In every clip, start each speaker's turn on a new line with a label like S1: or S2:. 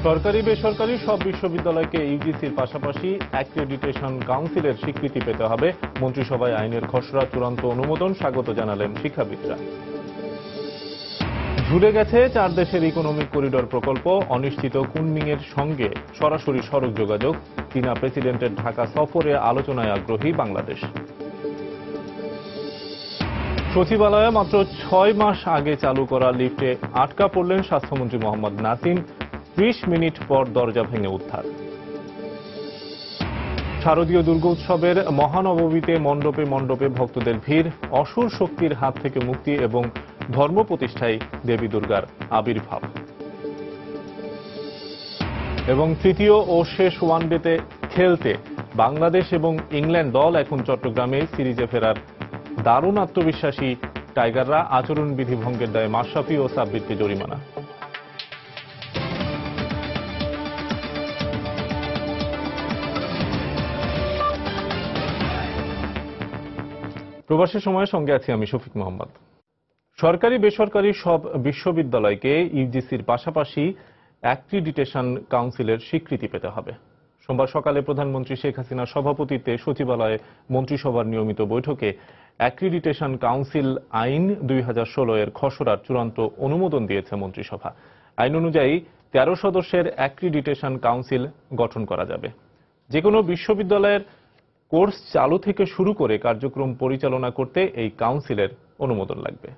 S1: সরকারি বেসরকারি সব বিশ্ববিদ্যালয়কে ইউজিসির পাশাপাশি অ্যাক্রেডিটেশন কাউন্সিলের স্বীকৃতি পেতে হবে। মন্ত্রিসভায় আইনের খসড়া চূড়ান্ত অনুমোদন স্বাগত জানালেন শিক্ষাবিদরা। ঝুলে গেছে 4 দেশের ইকোনমিক করিডর প্রকল্প, অনিশ্চিত কুনমিংয়ের সঙ্গে সরাসরি সড়ক যোগাযোগ। চীনা প্রেসিডেন্টের ঢাকা সফরে আলোচনায় আগ্রহী বাংলাদেশ। সচিবালয়ে মাত্র 6 মাস আগে চালু করা লিফটে আটকা পড়লেন স্বাস্থ্যমন্ত্রী মোহাম্মদ নাসিম। 30 মিনিট পর দরজা ভেঙে উদ্ধার। শারদীয় দুর্গোৎসবের মহানবমীতে মণ্ডপে মণ্ডপে ভক্তদের ভিড়, অসুর শক্তির হাত থেকে মুক্তি এবং ধর্ম প্রতিষ্ঠায় দেবী দুর্গার আবির্ভাব। এবং তৃতীয় ও শেষ ওয়ানডেতে খেলতে বাংলাদেশ এবং ইংল্যান্ড দল এখন চট্টগ্রামে সিরিজে ফেরার দারুণ আত্মবিশ্বাসী টাইগাররা। আচরণবিধি ভঙ্গের দায়ে মাশরাফি ও সাব্বিরকে জরিমানা। প্রবাসের সময়ের সঙ্গে আছি আমি শফিক মোহাম্মদ। সরকারি বেসরকারি সব বিশ্ববিদ্যালয়কে ইউজিসির পাশাপাশি অ্যাক্রিডিটেশন কাউন্সিলের স্বীকৃতি পেতে হবে। সোমবার সকালে প্রধানমন্ত্রী শেখ হাসিনার সভাপতিত্বে সচিবালয়ে মন্ত্রিসভার নিয়মিত বৈঠকে অ্যাক্রিডিটেশন কাউন্সিল আইন 2016 এর খসড়ার চূড়ান্ত অনুমোদন দিয়েছে মন্ত্রিসভা। আইন অনুযায়ী 13 সদস্যের অ্যাক্রিডিটেশন কাউন্সিল গঠন করা যাবে। যে কোনো বিশ্ববিদ্যালয়ের কোর্স চালু থেকে শুরু করে কার্যক্রম পরিচালনা করতে এই কাউন্সিলের অনুমোদন লাগবে।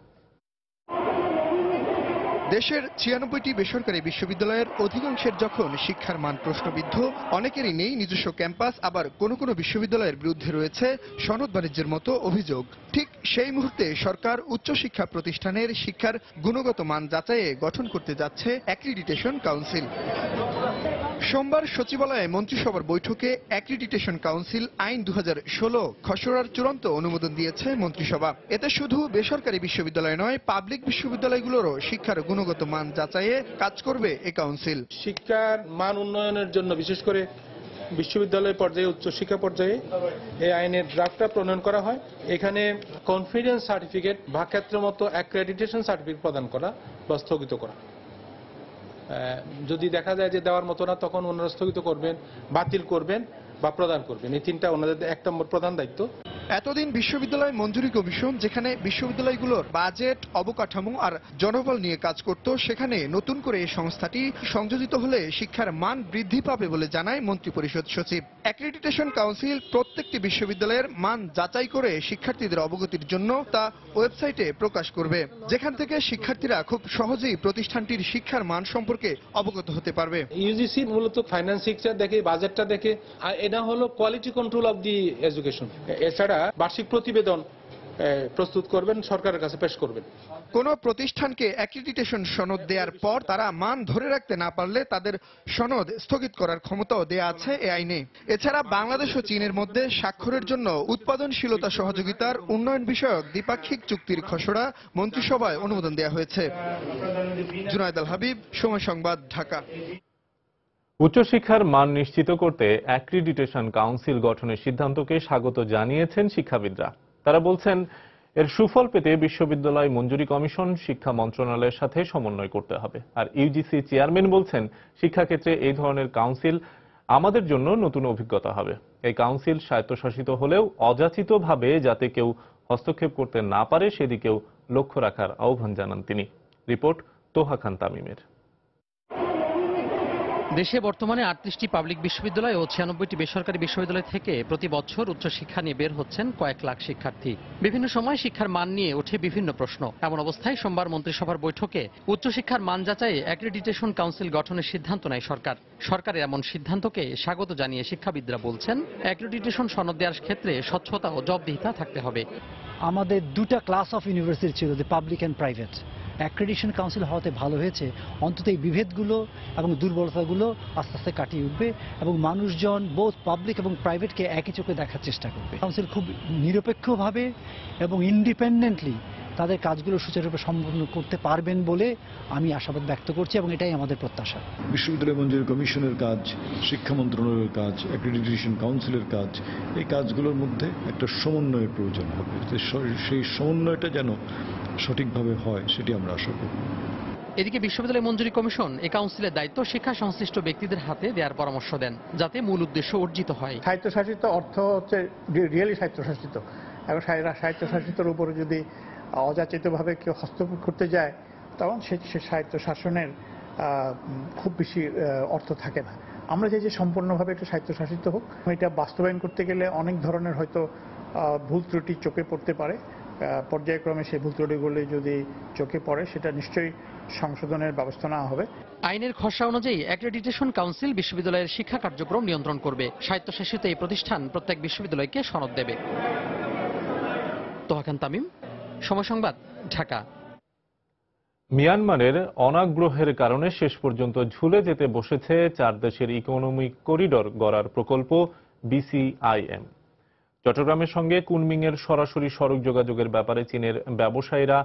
S2: দেশের 96টি বেসরকারি বিশ্ববিদ্যালয়ের অধিকাংশের যখন শিক্ষার মান প্রশ্নবিদ্ধ, অনেকেরই নেই নিজস্ব ক্যাম্পাস, আবার কোনো কোনো বিশ্ববিদ্যালয়ের বিরুদ্ধে রয়েছে সনদ বাণিজ্যের মতো অভিযোগ। ঠিক সেই মুহূর্তে সরকার উচ্চশিক্ষা প্রতিষ্ঠানের শিক্ষার গুণগত মান যাচাইয়ে গঠন করতে যাচ্ছে অ্যাক্রিডিটেশন কাউন্সিল। সোমবার সচিবালয়ে মন্ত্রিসভার বৈঠকে অ্যাক্রিডিটেশন কাউন্সিল আইন 2016 খসড়ার চূড়ান্ত অনুমোদন দিয়েছে মন্ত্রিসভা। এতে শুধু বেসরকারি বিশ্ববিদ্যালয় নয়, পাবলিক বিশ্ববিদ্যালয়গুলোরও শিক্ষার গুণগত মান যাচাইয়ে কাজ করবে এ কাউন্সিল।
S3: শিক্ষার মান উন্নয়নের জন্য বিশেষ করে বিশ্ববিদ্যালয় পর্যায়ে, উচ্চশিক্ষা পর্যায়ে এই আইনের ড্রাফটটা প্রণয়ন করা হয়। এখানে কনফিডেন্স সার্টিফিকেট বা ক্ষেত্রের মতো অ্যাক্রেডিটেশন সার্টিফিকেট প্রদান করা বা স্থগিত করা। যদি দেখা যায় যে দেওয়ার মতো না, তখন ওনারা স্থগিত করবেন, বাতিল করবেন বা প্রদান করবেন। এই তিনটা ওনাদের 1 নম্বর প্রধান দায়িত্ব।
S2: এতদিন বিশ্ববিদ্যালয় মঞ্জুরি কমিশন যেখানে বিশ্ববিদ্যালয়গুলোর বাজেট, অবকাঠামো আর জনবল নিয়ে কাজ করত, সেখানে নতুন করে এই সংস্থাটি সংযোজিত হলে শিক্ষার মান বৃদ্ধি পাবে বলে জানায় মন্ত্রিপরিষদ সচিব। অ্যাক্রেডিটেশন কাউন্সিল প্রত্যেকটি বিশ্ববিদ্যালয়ের মান যাচাই করে শিক্ষার্থীদের অবগতির জন্য তা ওয়েবসাইটে প্রকাশ করবে, যেখান থেকে শিক্ষার্থীরা খুব সহজেই প্রতিষ্ঠানটির শিক্ষার মান সম্পর্কে অবগত হতে পারবে।
S3: ইউজিসি মূলত ফাইন্যান্সিংটা দেখে, বাজেটটা দেখে, আর এটা হলো quality control of the education. এছাড়া বার্ষিক প্রতিবেদন প্রস্তুত করবেন, সরকারের কাছে পেশ করবেন।
S2: কোন প্রতিষ্ঠানকে অ্যাক্রিডিটেশন সনদ দেওয়ার পর তারা মান ধরে রাখতে না পারলে তাদের সনদ স্থগিত করার ক্ষমতাও দেয়া আছে এ আইনে। এছাড়া বাংলাদেশ ও চীনের মধ্যে স্বাক্ষরের জন্য উৎপাদনশীলতা সহযোগিতার উন্নয়ন বিষয়ক দ্বিপাক্ষিক চুক্তির খসড়া মন্ত্রিসভায় অনুমোদন দেওয়া হয়েছে। জুনায়েদ আল হাবিব, সময় সংবাদ, ঢাকা।
S1: উচ্চশিক্ষার মান নিশ্চিত করতে অ্যাক্রিডিটেশন কাউন্সিল গঠনের সিদ্ধান্তকে স্বাগত জানিয়েছেন শিক্ষাবিদরা। তারা বলছেন, এর সুফল পেতে বিশ্ববিদ্যালয় মঞ্জুরি কমিশন, শিক্ষা মন্ত্রণালয়ের সাথে সমন্বয় করতে হবে। আর ইউজিসি চেয়ারম্যান বলছেন, শিক্ষাক্ষেত্রে এই ধরনের কাউন্সিল আমাদের জন্য নতুন অভিজ্ঞতা হবে। এই কাউন্সিল স্বায়ত্তশাসিত হলেও অযাচিতভাবে যাতে কেউ হস্তক্ষেপ করতে না পারে সেদিকেও লক্ষ্য রাখার আহ্বান জানান তিনি। রিপোর্ট তোহা খান তামিমের।
S4: দেশে বর্তমানে 38টি পাবলিক বিশ্ববিদ্যালয় ও 96টি বেসরকারি বিশ্ববিদ্যালয় থেকে প্রতি বছর উচ্চশিক্ষা নিয়ে বের হচ্ছেন কয়েক লাখ শিক্ষার্থী। বিভিন্ন সময় শিক্ষার মান নিয়ে ওঠে বিভিন্ন প্রশ্ন। এমন অবস্থায় সোমবার মন্ত্রিসভার বৈঠকে উচ্চশিক্ষার মান যাচাইয়ে অ্যাক্রেডিটেশন কাউন্সিল গঠনের সিদ্ধান্ত নেয় সরকার। সরকারের এমন সিদ্ধান্তকে স্বাগত জানিয়ে শিক্ষাবিদরা বলছেন, অ্যাক্রেডিটেশন সনদ দেওয়ার ক্ষেত্রে স্বচ্ছতা ও জবাবদিহিতা থাকতে হবে।
S5: আমাদের দুটা ক্লাস অফ ইউনিভার্সিটি ছিল, যে public and private. Accreditation council হওয়াতে ভালো হয়েছে, অন্তত এই বিভেদগুলো এবং দুর্বলতাগুলো আস্তে আস্তে কাটিয়ে উঠবে এবং মানুষজন বোথ পাবলিক এবং প্রাইভেটকে একই চোখে দেখার চেষ্টা করবে। কাউন্সিল খুব নিরপেক্ষভাবে এবং ইন্ডিপেন্ডেন্টলি তাদের কাজগুলো সুচারুরূপে সম্পন্ন করতে পারবেন বলে আমি আশাবাদ ব্যক্ত করছি এবং এটাই আমাদের প্রত্যাশা।
S6: বিশ্ববিদ্যালয় মঞ্জুরি কমিশনের কাজ, শিক্ষা মন্ত্রণালয়ের কাজ, অ্যাক্রেডিটেশন কাউন্সিলের কাজ, এই কাজগুলোর মধ্যে একটা সমন্বয়ের প্রয়োজন হবে। সেই সমন্বয়টা যেন সঠিকভাবে হয় সেটি আমরা আশা করি।
S4: এদিকে বিশ্ববিদ্যালয় মঞ্জুরি কমিশন এই কাউন্সিলের দায়িত্ব শিক্ষা সংশ্লিষ্ট ব্যক্তিদের হাতে দেওয়ার পরামর্শ দেন, যাতে মূল উদ্দেশ্য অর্জিত হয়।
S7: স্বায়ত্তশাসিত অর্থ হচ্ছে রিয়েলি স্বায়ত্তশাসিত, এবং স্বায়ত্তশাসিতর উপরে যদি অযাচিতভাবে কেউ হস্তক্ষেপ করতে যায় তখন সে স্বায়ত্তশাসনের খুব বেশি অর্থ থাকে না। আমরা যে সম্পূর্ণভাবে একটু স্বায়ত্তশাসিত হোক, এটা বাস্তবায়ন করতে গেলে অনেক ধরনের হয়তো ভুল ত্রুটি চোখে পড়তে পারে। পর্যায়ক্রমে সেই ভুল ত্রুটিগুলি যদি চোখে পড়ে সেটা নিশ্চয়ই সংশোধনের ব্যবস্থা নেওয়া হবে।
S4: আইনের খসড়া অনুযায়ী অ্যাক্রেডিটেশন কাউন্সিল বিশ্ববিদ্যালয়ের শিক্ষা কার্যক্রম নিয়ন্ত্রণ করবে। স্বায়ত্তশাসিত এই প্রতিষ্ঠান প্রত্যেক বিশ্ববিদ্যালয়কে সনদ দেবে। তোহা খান তামিম, সময় সংবাদ, ঢাকা।
S1: মিয়ানমারের অনাগ্রহের কারণে শেষ পর্যন্ত ঝুলে যেতে বসেছে 4 দেশের ইকোনমিক করিডর গড়ার প্রকল্প BCIM। চট্টগ্রামের সঙ্গে কুনমিংয়ের সরাসরি সড়ক যোগাযোগের ব্যাপারে চীনের ব্যবসায়ীরা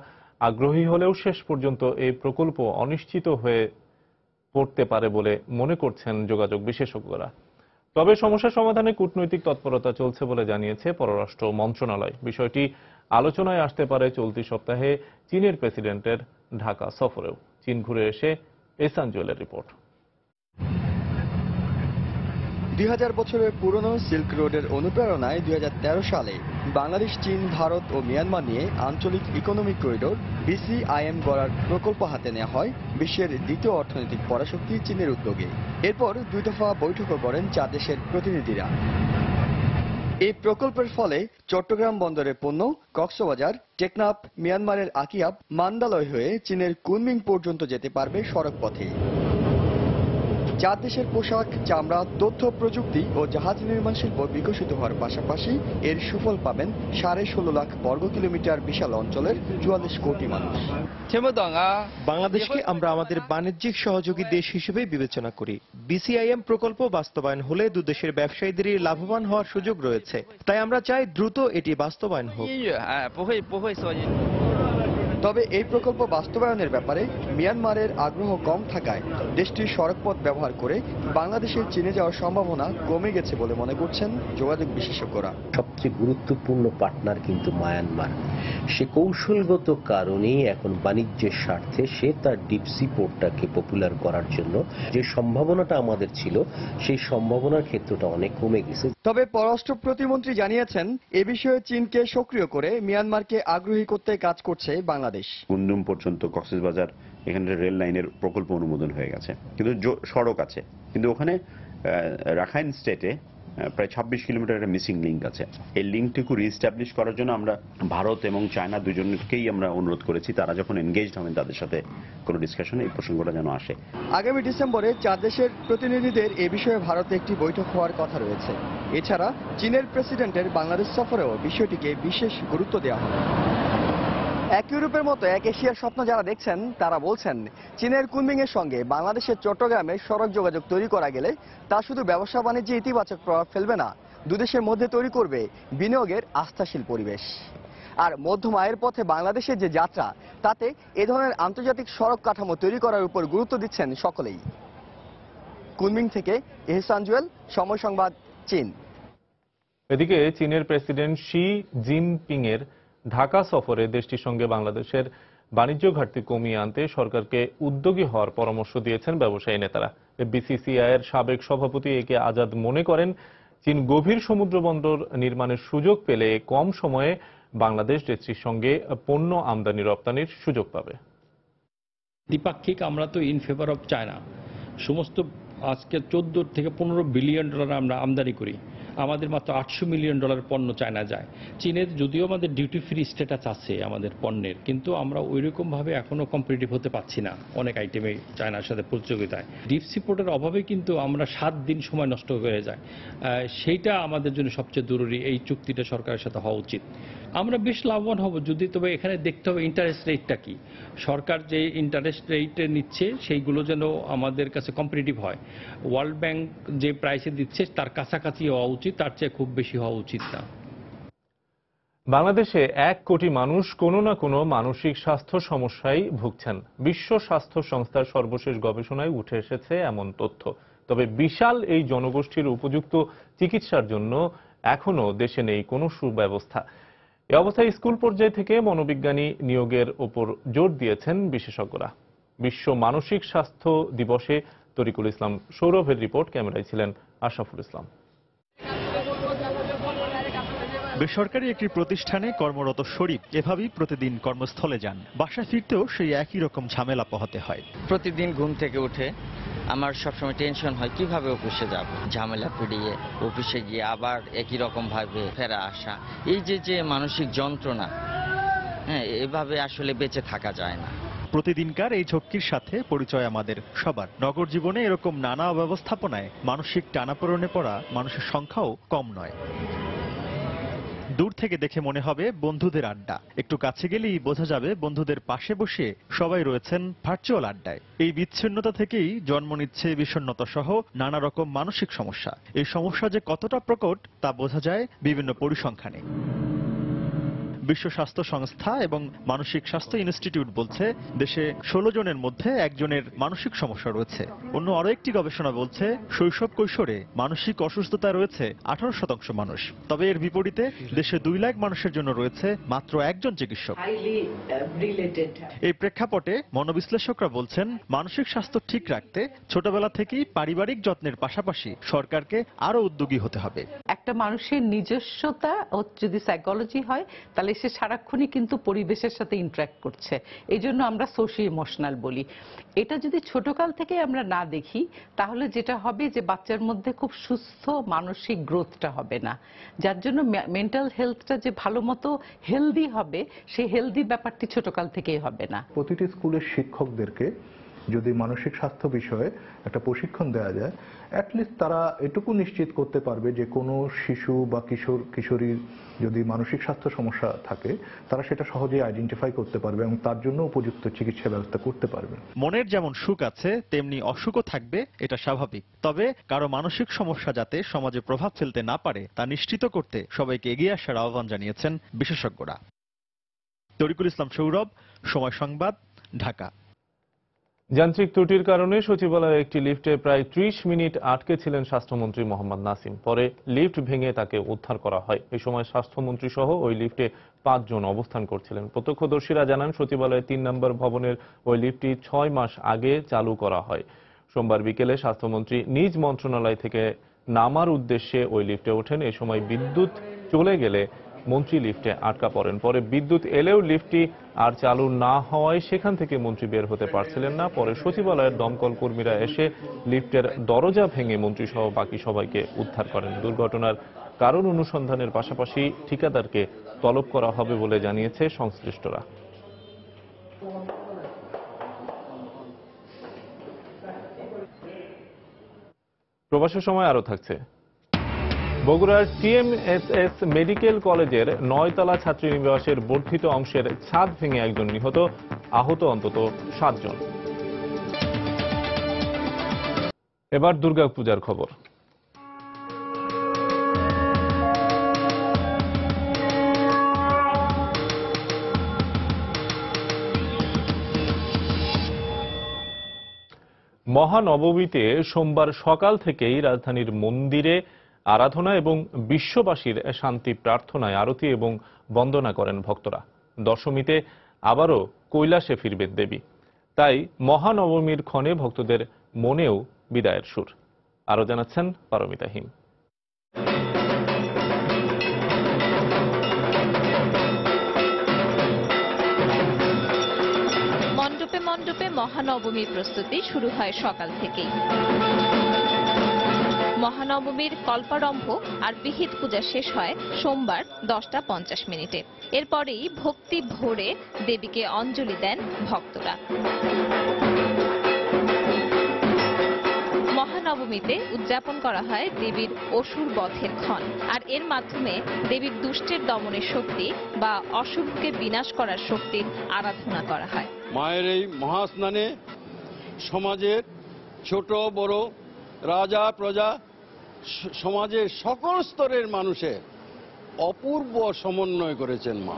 S1: আগ্রহী হলেও শেষ পর্যন্ত এই প্রকল্প অনিশ্চিত হয়ে পড়তে পারে বলে মনে করছেন যোগাযোগ বিশেষজ্ঞরা। তবে সমস্যা সমাধানে কূটনৈতিক তৎপরতা চলছে বলে জানিয়েছে পররাষ্ট্র মন্ত্রণালয়। বিষয়টি আলোচনায় আসতে পারে চলতি সপ্তাহে চীনের প্রেসিডেন্টের ঢাকা সফরেও। চীন ঘুরে এসে এহসান জুয়েলের রিপোর্ট।
S8: 2000 বছরের পুরনো সিল্ক রোডের অনুপ্রেরণায় 2013 সালে বাংলাদেশ, চীন, ভারত ও মিয়ানমার নিয়ে আঞ্চলিক ইকোনমিক করিডোর BCIM গড়ার প্রকল্প হাতে নেওয়া হয় বিশ্বের দ্বিতীয় অর্থনৈতিক পরাশক্তি চীনের উদ্যোগে। এরপর 2 দফা বৈঠকও করেন 4 দেশের প্রতিনিধিরা। এই প্রকল্পের ফলে চট্টগ্রাম বন্দরের পণ্য কক্সবাজার, টেকনাফ, মিয়ানমারের আকিয়াব, মান্দালয় হয়ে চীনের কুনমিং পর্যন্ত যেতে পারবে সড়ক পথে। 4 দেশের পোশাক, চামড়া, তথ্য প্রযুক্তি ও জাহাজ নির্মাণ শিল্প বিকশিত হওয়ার পাশাপাশি এর সুফল পাবেন 16.5 লাখ বর্গ কিলোমিটার বিশাল অঞ্চলের 44 কোটি মানুষ।
S9: বাংলাদেশকে আমরা আমাদের বাণিজ্যিক সহযোগী দেশ হিসেবে বিবেচনা করি। BCIM প্রকল্প বাস্তবায়ন হলে দুদেশের ব্যবসায়ীদেরই লাভবান হওয়ার সুযোগ রয়েছে, তাই আমরা চাই দ্রুত এটি বাস্তবায়ন হোক।
S8: তবে এই প্রকল্প বাস্তবায়নের ব্যাপারে মিয়ানমারের আগ্রহ কম থাকায় দেশটির সড়কপথ ব্যবহার করে বাংলাদেশের চীনে যাওয়ার সম্ভাবনা কমে গেছে বলে মনে করছেন যোগাযোগ বিশেষজ্ঞরা।
S10: সবচেয়ে গুরুত্বপূর্ণ পার্টনার কিন্তু মায়ানমার। সে কৌশলগত কারণেই এখন বাণিজ্যের স্বার্থে সে তার ডিপসি পোর্টটাকে পপুলার করার জন্য যে সম্ভাবনাটা আমাদের ছিল সেই সম্ভাবনার ক্ষেত্রটা অনেক কমে গেছে।
S8: তবে পররাষ্ট্র প্রতিমন্ত্রী জানিয়েছেন এ বিষয়ে চীনকে সক্রিয় করে মিয়ানমারকে আগ্রহী করতে কাজ করছে বাংলাদেশ।
S11: কুন্দুম পর্যন্ত কক্সবাজার এখানে রেল লাইনের প্রকল্প অনুমোদন হয়ে গেছে, কিন্তু সড়ক আছে, কিন্তু ওখানে রাখাইন স্টেটে প্রায় 26 কিলোমিটারের মিসিং লিঙ্ক আছে। এই লিঙ্কটুকু রিস্টাবলিশ করার জন্য আমরা ভারত এবং চায়না দুজনকেই আমরা অনুরোধ করেছি, তারা যখন এনগেজড হবেন তাদের সাথে কোনো ডিসকাশনে এই প্রসঙ্গটা যেন আসে।
S8: আগামী ডিসেম্বরে 4 দেশের প্রতিনিধিদের এ বিষয়ে ভারতে একটি বৈঠক হওয়ার কথা রয়েছে। এছাড়া চীনের প্রেসিডেন্টের বাংলাদেশ সফরেও বিষয়টিকে বিশেষ গুরুত্ব দেওয়া হবে। এক ইউরোপের মতো এক এশিয়ার স্বপ্ন যারা দেখছেন তারা বলছেন চীনের কুনমিং এর সঙ্গে বাংলাদেশের চট্টগ্রামে সড়ক যোগাযোগ তৈরি করা গেলে তা শুধু ব্যবসা বাণিজ্যে ইতিবাচক প্রভাব ফেলবে না, দুদেশের মধ্যে তৈরি করবে বিনিয়োগের আস্থাশীল পরিবেশ। আর মধ্যম আয়ের পথে বাংলাদেশের যে যাত্রা, তাতে এ ধরনের আন্তর্জাতিক সড়ক কাঠামো তৈরি করার উপর গুরুত্ব দিচ্ছেন সকলেই। কুনমিং থেকে এহসান জুয়েল, সময় সংবাদ, চীন।
S1: এদিকে চীনের প্রেসিডেন্ট শি জিনপিং এর ঢাকা সফরে দেশটির সঙ্গে বাংলাদেশের বাণিজ্য ঘাটতি কমিয়ে আনতে সরকারকে উদ্যোগী হওয়ার পরামর্শ দিয়েছেন ব্যবসায়ী নেতারা। BCCI এর সাবেক সভাপতি একে আজাদ মনে করেন চীন গভীর সমুদ্র বন্দর নির্মাণের সুযোগ পেলে কম সময়ে বাংলাদেশ দেশটির সঙ্গে পণ্য আমদানি রপ্তানির সুযোগ পাবে।
S12: দ্বিপাক্ষিক আমরা তো ইন ফেভার অফ চায়না। সমস্ত আজকে 14 থেকে 15 বিলিয়ন ডলার আমরা আমদানি করি, আমাদের মাত্র $800 মিলিয়ন পণ্য চায়না যায়। চীনের যদিও আমাদের ডিউটি ফ্রি স্ট্যাটাস আছে আমাদের পণ্যের, কিন্তু আমরা ওইরকমভাবে এখনো কম্পিটিটিভ হতে পারছি না অনেক আইটেমে চায়নার সাথে প্রতিযোগিতায়। ডিপসি পোর্টের অভাবে কিন্তু আমরা 7 দিন সময় নষ্ট হয়ে যায়। সেইটা আমাদের জন্য সবচেয়ে জরুরি। এই চুক্তিটা সরকারের সাথে হওয়া উচিত। আমরা বেশ লাভবান হব যদি, তবে এখানে দেখতে হবে ইন্টারেস্ট রেটটা কি। সরকার যে ইন্টারেস্ট রেটে নিচ্ছে সেইগুলো যেন আমাদের কাছে কম্পিটিটিভ হয়। ওয়ার্ল্ড ব্যাংক যে প্রাইসে দিচ্ছে তার কাছাকাছি হওয়া উচিত, তার চেয়ে খুব বেশি হওয়া উচিত না।
S1: বাংলাদেশে 1 কোটি মানুষ কোনো না কোনো মানসিক স্বাস্থ্য সমস্যায় ভুগছেন। বিশ্ব স্বাস্থ্য সংস্থার সর্বশেষ গবেষণায় উঠে এসেছে এমন তথ্য। তবে বিশাল এই জনগোষ্ঠীর উপযুক্ত চিকিৎসার জন্য এখনো দেশে নেই কোনো সুব্যবস্থা। এ অবস্থায় স্কুল পর্যায় থেকে মনোবিজ্ঞানী নিয়োগের ওপর জোর দিয়েছেন বিশেষজ্ঞরা। বিশ্ব মানসিক স্বাস্থ্য দিবসে তরিকুল ইসলাম সৌরভের রিপোর্ট, ক্যামেরায় ছিলেন আশরাফুল ইসলাম।
S13: বেসরকারি একটি প্রতিষ্ঠানে কর্মরত শরীফ এভাবেই প্রতিদিন কর্মস্থলে যান। বাসায় ফিরতেও সেই একই রকম ঝামেলা পোহাতে হয়।
S14: প্রতিদিন ঘুম থেকে উঠে আমার সবসময় টেনশন হয় কিভাবে অফিসে যাব, ঝামেলা পেরিয়ে অফিসে গিয়ে আবার একই রকম ভাবে ফেরা আসা, এই যে মানসিক যন্ত্রণা, হ্যাঁ, এভাবে আসলে বেঁচে থাকা যায় না।
S13: প্রতিদিনকার এই ঝক্কির সাথে পরিচয় আমাদের সবার। নগর জীবনে এরকম নানা অব্যবস্থাপনায় মানসিক টানাপোড়েনে পড়া মানুষের সংখ্যাও কম নয়। দূর থেকে দেখে মনে হবে বন্ধুদের আড্ডা, একটু কাছে গেলেই বোঝা যাবে বন্ধুদের পাশে বসে সবাই রয়েছেন ভার্চুয়াল আড্ডায়। এই বিচ্ছিন্নতা থেকেই জন্ম নিচ্ছে বিষণ্ণতা সহ নানা রকম মানসিক সমস্যা। এই সমস্যা যে কতটা প্রকট তা বোঝা যায় বিভিন্ন পরিসংখ্যানে। বিশ্ব স্বাস্থ্য সংস্থা এবং মানসিক স্বাস্থ্য ইনস্টিটিউট বলছে দেশে 16 জনের মধ্যে একজনের মানসিক সমস্যা রয়েছে। অন্য আরো একটি গবেষণা বলছে শৈশব কৈশোরে মানসিক অসুস্থতা রয়েছে 18% মানুষ। তবে এর বিপরীতে দেশে 2 লাখ মানুষের জন্য রয়েছে মাত্র একজন চিকিৎসক। এই প্রেক্ষাপটে মনোবিশ্লেষকরা বলছেন মানসিক স্বাস্থ্য ঠিক রাখতে ছোটবেলা থেকেই পারিবারিক যত্নের পাশাপাশি সরকারকে আরো উদ্যোগী হতে হবে।
S15: একটা মানুষের নিজস্বতা ও যদি সাইকোলজি হয় তাহলে সে সারাক্ষণই কিন্তু পরিবেশের সাথে ইন্টারঅ্যাক্ট করছে। এই জন্য আমরা সোশিও ইমোশনাল বলি। এটা যদি ছোটকাল থেকে আমরা না দেখি তাহলে যেটা হবে যে বাচ্চার মধ্যে খুব সুস্থ মানসিক গ্রোথটা হবে না, যার জন্য মেন্টাল হেলথটা যে ভালো মতো হেলদি হবে সেই হেলদি ব্যাপারটি ছোটকাল থেকেই হবে না।
S16: প্রতিটি স্কুলের শিক্ষকদেরকে যদি মানসিক স্বাস্থ্য বিষয়ে একটা প্রশিক্ষণ দেওয়া যায়, অ্যাটলিস্ট তারা এটুকু নিশ্চিত করতে পারবে যে কোনো শিশু বা কিশোরীর যদি মানসিক স্বাস্থ্য সমস্যা থাকে তারা সেটা সহজেই আইডেন্টিফাই করতে পারবে এবং তার জন্য উপযুক্ত চিকিৎসা ব্যবস্থা করতে পারবে।
S13: মনের যেমন সুখ আছে তেমনি অসুখও থাকবে, এটা স্বাভাবিক। তবে কারো মানসিক সমস্যা যাতে সমাজে প্রভাব ফেলতে না পারে তা নিশ্চিত করতে সবাইকে এগিয়ে আসার আহ্বান জানিয়েছেন বিশেষজ্ঞরা। তরিকুল ইসলাম সৌরভ, সময় সংবাদ, ঢাকা।
S1: যান্ত্রিক ত্রুটির কারণে সচিবালয়ে একটি লিফটে প্রায় 30 মিনিট আটকে ছিলেন স্বাস্থ্যমন্ত্রী মোহাম্মদ নাসিম। পরে লিফট ভেঙে তাকে উদ্ধার করা হয়। এই সময় স্বাস্থ্যমন্ত্রী সহ ওই লিফটে 5 জন অবস্থান করছিলেন। প্রত্যক্ষদর্শীরা জানান সচিবালয়ের 3 নম্বর ভবনের ওই লিফটটি 6 মাস আগে চালু করা হয়। সোমবার বিকেলে স্বাস্থ্যমন্ত্রী নিজ মন্ত্রণালয় থেকে নামার উদ্দেশ্যে ওই লিফটে ওঠেন। এই সময় বিদ্যুৎ চলে গেলে মন্ত্রী লিফটে আটকা পড়েন। পরে বিদ্যুৎ এলেও লিফটটি আর চালু না হওয়ায় সেখান থেকে মন্ত্রী বের হতে পারছিলেন না। পরে সচিবালয়ের দমকল কর্মীরা এসে লিফটের দরজা ভেঙে মন্ত্রী সহ বাকি সবাইকে উদ্ধার করেন। দুর্ঘটনার কারণ অনুসন্ধানের পাশাপাশি ঠিকাদারকে তলব করা হবে বলে জানিয়েছে সংশ্লিষ্টরা। প্রবাসের সময় আরো থাকছে। বগুড়ার টিএমএসএস মেডিকেল কলেজের 9তলা ছাত্রীনিবাসের বর্ধিত অংশের ছাদ ভেঙে একজন নিহত, আহত অন্তত 7 জন। এবার দুর্গাপূজার খবর। মহানবমীতে সোমবার সকাল থেকেই রাজধানীর মন্দিরে আরাধনা এবং বিশ্ববাসীর শান্তি প্রার্থনায় আরতি এবং বন্দনা করেন ভক্তরা। দশমীতে আবারও কৈলাসে ফিরবেন দেবী। তাই মহানবমীর ক্ষণে ভক্তদের মনেও বিদায়ের সুর। আরো জানাচ্ছেন পারমিতা হিম।
S17: মণ্ডপে মণ্ডপে মহানবমীর প্রস্তুতি শুরু হয় সকাল থেকেই। মহানবমীর কল্পারম্ভ আর বিহিত পূজা শেষ হয় সোমবার 10টা 50 মিনিটে। এরপরেই ভক্তি ভরে দেবীকে অঞ্জলি দেন ভক্তরা। মহানবমীতে উদযাপন করা হয় দেবীর অসুর বধের ক্ষণ, আর এর মাধ্যমে দেবীর দুষ্টের দমনের শক্তি বা অশুভকে বিনাশ করার শক্তির আরাধনা করা হয়।
S18: মায়ের এই মহাস্নানে সমাজের ছোট বড়, রাজা প্রজা, সমাজের সকল স্তরের মানুষের অপূর্ব সমন্বয় করেছেন মা।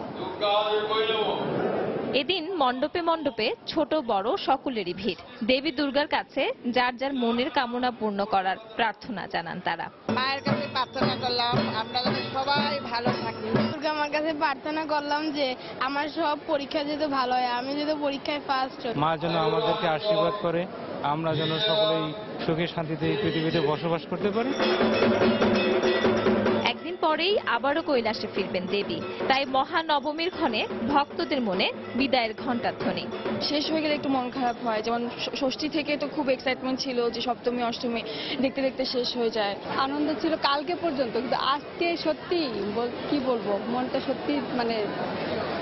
S17: এদিন মণ্ডপে মণ্ডপে ছোট বড় সকলেরই ভিড়। দেবী দুর্গার কাছে যার যার মনের কামনা পূর্ণ করার প্রার্থনা জানান তারা।
S19: মায়ের কাছে প্রার্থনা করলাম আমরা যেন সবাই ভালো থাকি।
S20: দুর্গা মার কাছে প্রার্থনা করলাম যে আমার সব পরীক্ষা যেন ভালো হয়, আমি যেন পরীক্ষায় ফার্স্ট হই।
S21: মা যেন আমাদেরকে আশীর্বাদ করে, আমরা যেন সকলেই সুখে শান্তিতে এই পৃথিবীতে বসবাস করতে পারি।
S17: একদিন পরেই আবারও কৈলাসে ফিরবেন দেবী, তাই মহানবমীর ক্ষণে ভক্তদের মনে বিদায়ের ঘণ্টাধ্বনি।
S20: শেষ হয়ে গেলে একটু মন খারাপ হয়, যেমন ষষ্ঠী থেকে তো খুব এক্সাইটমেন্ট ছিল যে সপ্তমী অষ্টমী দেখতে দেখতে শেষ হয়ে যায়। আনন্দ ছিল কালকে পর্যন্ত, কিন্তু আজকে সত্যি কি বলবো, মনটা সত্যি মানে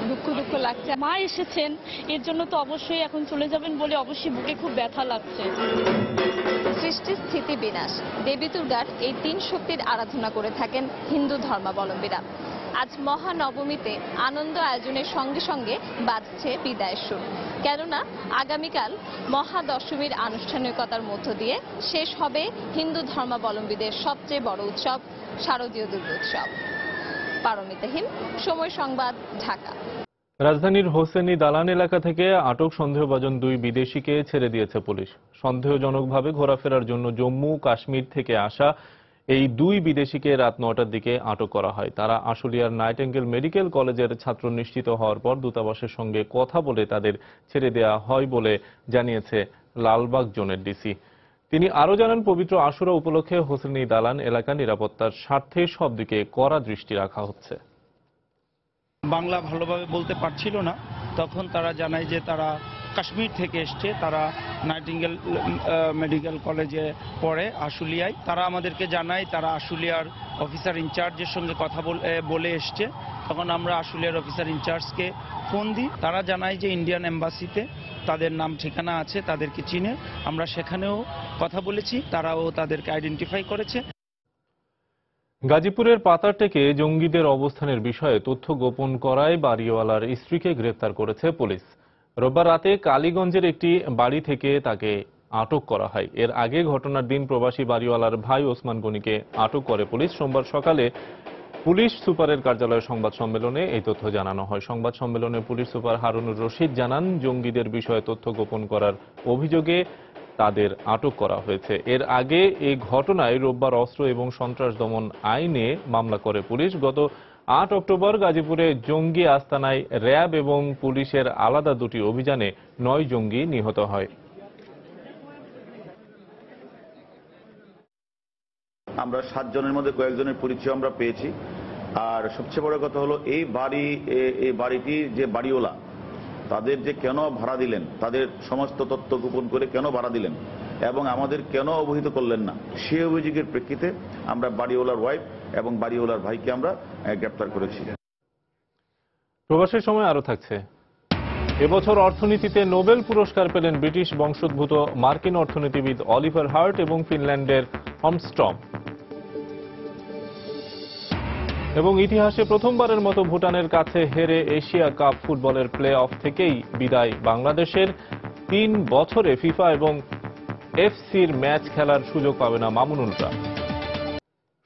S20: দুঃখ দুঃখ লাগছে।
S22: মা এসেছেন এর জন্য তো অবশ্যই এখন চলে যাবেন বলে অবশ্যই বুকে খুব ব্যথা লাগছে।
S17: সৃষ্টি স্থিতি বিনাশ দেবী দুর্গার এই তিন শক্তির আরাধনা করে থাকেন হিন্দু ধর্মাবলম্বীরা। আজ মহানবমীতে আনন্দ আয়োজনের সঙ্গে সঙ্গে বাজছে বিদায়ের সুর, কেননা আগামীকাল মহাদশমীর আনুষ্ঠানিকতার মধ্য দিয়ে শেষ হবে হিন্দু ধর্মাবলম্বীদের সবচেয়ে বড় উৎসব শারদীয় দুর্গোৎসব। পারমিতা হিম, সময় সংবাদ, ঢাকা।
S1: রাজধানীর হোসেনি দালান এলাকা থেকে আটক সন্দেহভাজন দুই বিদেশিকে ছেড়ে দিয়েছে পুলিশ। সন্দেহজনকভাবে ঘোরাফেরার জন্য জম্মু কাশ্মীর থেকে আসা এই দুই বিদেশিকে রাত 9টার দিকে আটক করা হয়। তারা আশুলিয়ার নাইটিঙ্গেল মেডিকেল কলেজের ছাত্র নিশ্চিত হওয়ার পর দূতাবাসের সঙ্গে কথা বলে তাদের ছেড়ে দেওয়া হয় বলে জানিয়েছে লালবাগ জোনের ডিসি। তিনি আরও জানান, পবিত্র আশুরা উপলক্ষে হোসেনি দালান এলাকা নিরাপত্তার স্বার্থে সব দিকে কড়া দৃষ্টি রাখা হচ্ছে।
S23: বাংলা ভালোভাবে বলতে পারছিল না, তখন তারা জানায় যে তারা কাশ্মীর থেকে এসছে, তারা নাইটিঙ্গেল মেডিকেল কলেজে পড়ে আশুলিয়ায়। তারা আমাদেরকে জানায় তারা আশুলিয়ার অফিসার ইনচার্জের সঙ্গে কথা বলে এসছে। তখন আমরা আশুলিয়ার অফিসার ইনচার্জকে ফোন দিই, তারা জানায় যে ইন্ডিয়ান এম্বাসিতে তাদের নাম ঠিকানা আছে, তাদেরকে চিনে। আমরা সেখানেও কথা বলেছি, তারাও তাদেরকে আইডেন্টিফাই করেছে।
S1: গাজীপুরের পাতারটেকে জঙ্গিদের অবস্থানের বিষয়ে তথ্য গোপন করায় বাড়িওয়ালার স্ত্রীকে গ্রেফতার করেছে পুলিশ। রোববার রাতে কালীগঞ্জের একটি বাড়ি থেকে তাকে আটক করা হয়। এর আগে ঘটনার দিন প্রবাসী বাড়িওয়ালার ভাই ওসমান গনিকে আটক করে পুলিশ। সোমবার সকালে পুলিশ সুপারের কার্যালয়ে সংবাদ সম্মেলনে এই তথ্য জানানো হয়। সংবাদ সম্মেলনে পুলিশ সুপার হারুনুর রশিদ জানান, জঙ্গিদের বিষয়ে তথ্য গোপন করার অভিযোগে তাদের আটক করা হয়েছে। এর আগে এই ঘটনায় রোববার অস্ত্র এবং সন্ত্রাস দমন আইনে মামলা করে পুলিশ। গত 8 অক্টোবর গাজীপুরে জঙ্গি আস্তানায় র্যাব এবং পুলিশের আলাদা দুটি অভিযানে 9 জঙ্গি নিহত হয়।
S24: আমরা 7 জনের মধ্যে কয়েকজনের পরিচয় আমরা পেয়েছি। আর সবচেয়ে বড় কথা হলো এই বাড়িটির যে বাড়িওয়ালা, তাদের যে কেন ভাড়া দিলেন, তাদের সমস্ত তথ্য গোপন করে কেন ভাড়া দিলেন এবং আমাদের কেন অবহিত করলেন না, সে অভিযোগের প্রেক্ষিতে আমরা বাড়িওয়ালার ওয়াইফ এবং বাড়িওয়ালার ভাইকে আমরা গ্রেপ্তার করেছি।
S1: প্রবাসের সময় আরো থাকছে, এবছর অর্থনীতিতে নোবেল পুরস্কার পেলেন ব্রিটিশ বংশোদ্ভূত মার্কিন অর্থনীতিবিদ অলিভার হার্ট এবং ফিনল্যান্ডের হমস্ট্রম। এবং ইতিহাসে প্রথমবারের মতো ভুটানের কাছে হেরে এশিয়া কাপ ফুটবলের প্লে অফ থেকেই বিদায় বাংলাদেশের। 3 বছরে ফিফা এবং এফসির ম্যাচ খেলার সুযোগ পাবে না মামুনুলরা।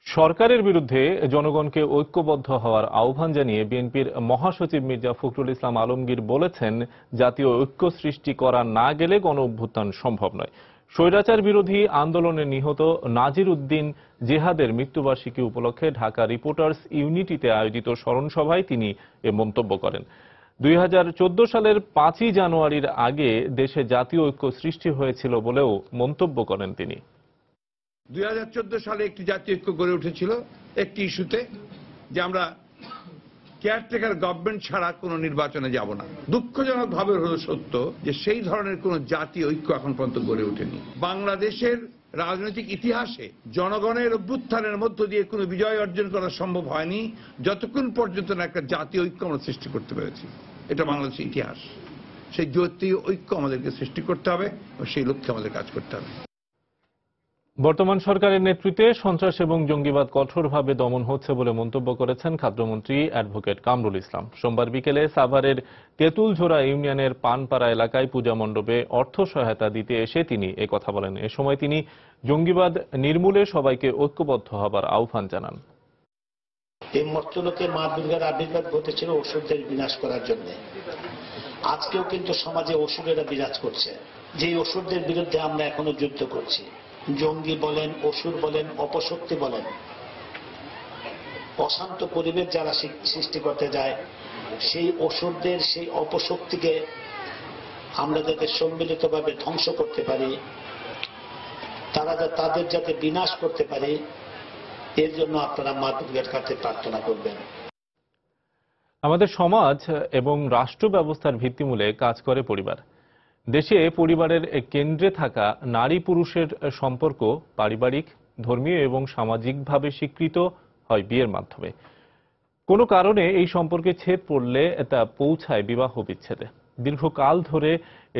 S1: সরকারের বিরুদ্ধে জনগণকে ঐক্যবদ্ধ হওয়ার আহ্বান জানিয়ে বিএনপির মহাসচিব মির্জা ফখরুল ইসলাম আলমগীর বলেছেন, জাতীয় ঐক্য সৃষ্টি করা না গেলে গণ অভ্যুত্থান সম্ভব নয়। স্বৈরাচার বিরোধী আন্দোলনে নিহত নাজির উদ্দিন জেহাদের মৃত্যুবার্ষিকী উপলক্ষে ঢাকা রিপোর্টার্স ইউনিটিতে আয়োজিত স্মরণ সভায় তিনি এ মন্তব্য করেন। 2014 সালের 5ই জানুয়ারির আগে দেশে জাতীয় ঐক্য সৃষ্টি হয়েছিল বলেও মন্তব্য করেন তিনি।
S25: 2014 সালে একটি জাতীয় ঐক্য গড়ে উঠেছিল একটি ইস্যুতে, যে আমরা কেয়ারটেকার গভর্নমেন্ট ছাড়া কোনো নির্বাচনে যাব না। দুঃখজনক ভাবে হলো সত্য যে সেই ধরনের কোনো জাতীয় ঐক্য এখন পর্যন্ত গড়ে ওঠেনি। বাংলাদেশের রাজনৈতিক ইতিহাসে জনগণের অভ্যুত্থানের মধ্য দিয়ে কোনো বিজয় অর্জন করা সম্ভব হয়নি যতক্ষণ পর্যন্ত না একটা জাতীয় ঐক্য আমরা সৃষ্টি করতে পেরেছি। এটা বাংলাদেশের ইতিহাস। সেই জাতীয় ঐক্য আমাদেরকে সৃষ্টি করতে হবে ও সেই লক্ষ্যে আমাদের কাজ করতে হবে।
S1: বর্তমান সরকারের নেতৃত্বে সন্ত্রাস এবং জঙ্গিবাদ কঠোরভাবে দমন হচ্ছে বলে মন্তব্য করেছেন খাদ্যমন্ত্রী অ্যাডভোকেট কামরুল ইসলাম। সোমবার বিকেলে সাভারের তেঁতুলঝোড়া ইউনিয়নের পানপাড়া এলাকায় পূজা মণ্ডপে অর্থ সহায়তা দিতে এসে তিনি একথা বলেন। এ সময় তিনি জঙ্গিবাদ নির্মূলে সবাইকে ঐক্যবদ্ধ হবার আহ্বান জানান।
S26: এই মর্তলোকে মা দুর্গার আবির্ভাব ঘটেছিল অসুরদের বিনাশ করার জন্য।
S2: আজকেও কিন্তু সমাজে অসুরেরা বিরাজ করছে, যে অসুরদের বিরুদ্ধে আমরা এখনো যুদ্ধ করছি। জঙ্গি বলেন, অসুর বলেন, অপশক্তি বলেন, অশান্ত পরিবেশ যারা সৃষ্টি করতে যায়, সেই অসুরদের, সেই অপশক্তিকে আমরা যাতে সম্মিলিতভাবে ধ্বংস করতে পারি, তাদের যাতে বিনাশ করতে পারি, এর জন্য আপনারা মা দুর্গার কাছে প্রার্থনা করবেন।
S1: আমাদের সমাজ এবং রাষ্ট্র ব্যবস্থার ভিত্তিমূলে কাজ করে পরিবার। দেশে পরিবারের কেন্দ্রে থাকা নারী পুরুষের সম্পর্ক পারিবারিক, ধর্মীয় এবং সামাজিকভাবে স্বীকৃত হয় বিয়ের মাধ্যমে। কোনো কারণে এই সম্পর্কে ছেদ পড়লে তা পৌঁছায় বিবাহ বিচ্ছেদে। দীর্ঘকাল ধরে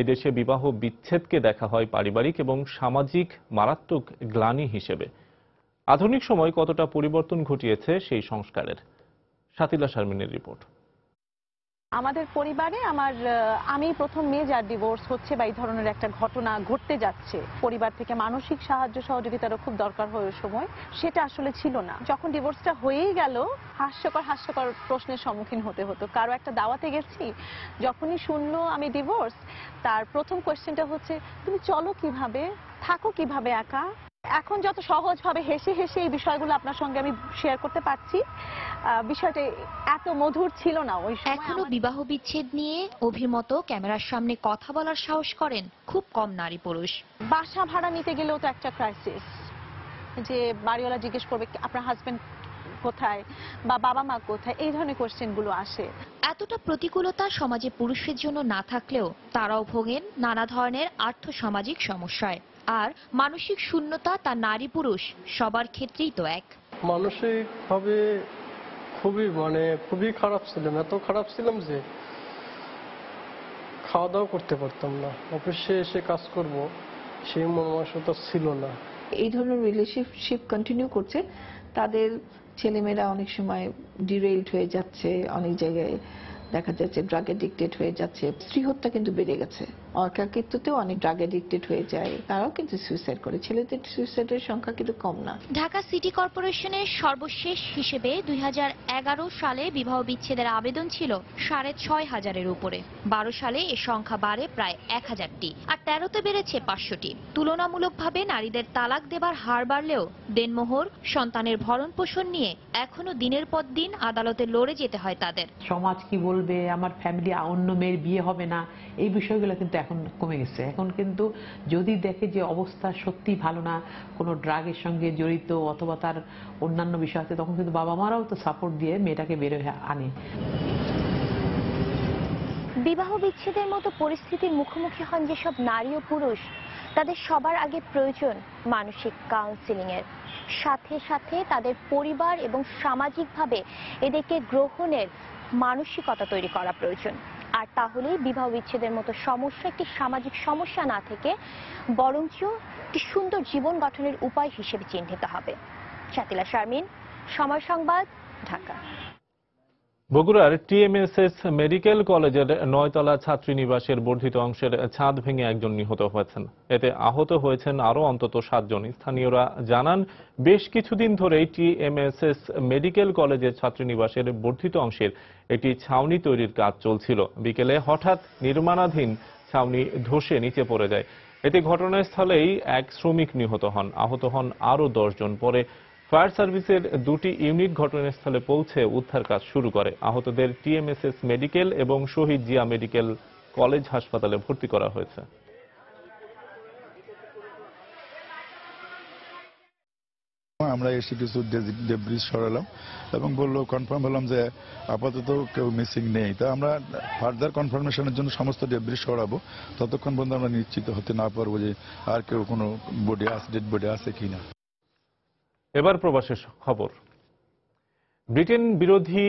S1: এদেশে বিবাহ বিচ্ছেদকে দেখা হয় পারিবারিক এবং সামাজিক মারাত্মক গ্লানি হিসেবে। আধুনিক সময় কতটা পরিবর্তন ঘটিয়েছে সেই সংস্কারের। শাতিলা শারমিনের রিপোর্ট।
S3: আমাদের পরিবারে আমি প্রথম মেয়ে যার ডিভোর্স হচ্ছে বা এই ধরনের একটা ঘটনা ঘটতে যাচ্ছে, পরিবার থেকে মানসিক সাহায্য সহযোগিতারও খুব দরকার হয় ওই সময়, সেটা আসলে ছিল না। যখন ডিভোর্সটা হয়েই গেল, হাস্যকর প্রশ্নের সম্মুখীন হতে হতো। কারো একটা দাওয়াতে গেছি, যখনই শুনলো আমি ডিভোর্স, তার প্রথম কোয়েশ্চেনটা হচ্ছে তুমি চলো কিভাবে, থাকো কিভাবে একা। এখন যত সহজভাবে হেসে হেসে এই বিষয়গুলো আপনার সঙ্গে আমি শেয়ার করতে পারছি, বিষয়টা এত মধুর ছিল না ওই সময়।
S5: এখনো বিবাহ বিচ্ছেদ নিয়ে অভিমত ক্যামেরার সামনে কথা বলার সাহস করেন খুব কম নারী পুরুষ।
S3: বাসা ভাড়া নিতে গেলেও তো একটা ক্রাইসিস, যে বাড়িওয়ালা জিজ্ঞেস করবে আপনার হাজবেন্ড কোথায় বা বাবা মা কোথায়, এই ধরনের কোয়েশ্চেনগুলো আসে।
S5: এতটা প্রতিকূলতা সমাজে পুরুষের জন্য না থাকলেও তারাও ভোগেন নানা ধরনের আর্থসামাজিক সমস্যায়। আর মানসিক শূন্যতা তা নারী পুরুষ সবার ক্ষেত্রেই তো এক।
S6: মানসিকভাবে খুবই খারাপ ছিলাম, এত খারাপ ছিলাম যে খাওয়া দাওয়া করতে পারতাম না, অফিসে এসে কাজ করব সেই মনোমানসিকতা ছিল না।
S7: এই ধরনের রিলেশনশিপ কন্টিনিউ করছে, তাদের ছেলেমেয়েরা অনেক সময় ডিরেইলড হয়ে যাচ্ছে, অনেক জায়গায় দেখা যাচ্ছে ড্রাগ এডিক্টেড হয়ে যাচ্ছে। স্ত্রী হত্যা কিন্তু বেড়ে গেছে, একাকিত্বতেও অনেক ড্রাগ এডিক্টেড হয়ে যায়, তারাও কিন্তু সুইসাইড করে। ছেলেদের সুইসাইডের সংখ্যা কিন্তু কম না।
S5: ঢাকা সিটি কর্পোরেশনের সর্বশেষ হিসেবে 2011 সালে বিবাহ বিচ্ছেদের আবেদন ছিল 6,500-এর উপরে। 12 সালে এ সংখ্যা বাড়ে প্রায় 1000টি, আর 13তে বেড়েছে 500টি। তুলনামূলকভাবে নারীদের তালাক দেবার হার বাড়লেও দেনমোহর, সন্তানের ভরণ পোষণ নিয়ে এখনো দিনের পর দিন আদালতে লড়ে যেতে হয় তাদের।
S15: সমাজ কি বলবে, আমার ফ্যামিলি অন্য মেয়ের বিয়ে হবে না, এই বিষয়গুলো কিন্তু এখন কমে গেছে। এখন কিন্তু যদি দেখে যে অবস্থা সত্যি ভালো না, কোনো ড্রাগের সঙ্গে জড়িত অথবা তার অন্যান্য বিষয় আছে, তখন কিন্তু বাবা মারাও তো সাপোর্ট দিয়ে মেয়েটাকে বেরোয় আনে।
S5: বিবাহ বিচ্ছেদের মতো পরিস্থিতির মুখোমুখি হন যেসব নারী ও পুরুষ, তাদের সবার আগে প্রয়োজন মানসিক কাউন্সেলিং এর। সাথে সাথে তাদের পরিবার এবং সামাজিকভাবে এদেরকে গ্রহণের মানসিকতা তৈরি করা প্রয়োজন। আর তাহলেই বিবাহ বিচ্ছেদের মতো সমস্যা একটি সামাজিক সমস্যা না থেকে বরঞ্চ একটি সুন্দর জীবন গঠনের উপায় হিসেবে চিহ্নিত হবে। শাতিলা শারমিন, সময় সংবাদ, ঢাকা।
S1: বগুড়ার টিএমএসএস মেডিকেল কলেজের 9তলা ছাত্রীনিবাসের বর্ধিত অংশের ছাদ ভেঙে একজন নিহত হয়েছেন। এতে আহত হয়েছেন আরও অন্তত 7 জন। স্থানীয়রা জানান, বেশ কিছুদিন ধরেই টিএমএসএস মেডিকেল কলেজের ছাত্রীনিবাসের বর্ধিত অংশের একটি ছাউনি তৈরির কাজ চলছিল। বিকেলে হঠাৎ নির্মাণাধীন ছাউনি ধসে নিচে পড়ে যায়। এতে ঘটনাস্থলেই এক শ্রমিক নিহত হন, আহত হন আরও 10 জন। পরে ফায়ার সার্ভিসের 2টি ইউনিট ঘটনাস্থলে পৌঁছে উদ্ধার কাজ শুরু করে। আহতদের টিএমএসএস মেডিকেল এবং শহীদ জিয়া মেডিকেল কলেজ হাসপাতালে ভর্তি করা হয়েছে।
S26: আমরা এসে কিছু ডেব্রিজ সরালাম এবং কনফার্ম হলাম যে আপাতত কেউ মিসিং নেই। তা আমরা ফার্দার কনফার্মেশনের জন্য সমস্ত ডেব্রিজ সরাবো, ততক্ষণ পর্যন্ত আমরা নিশ্চিত হতে না পারবো যে আর কেউ কোনো ডেড বডি আছে কিনা।
S1: এবার প্রবাসের খবর। ব্রিটেন বিরোধী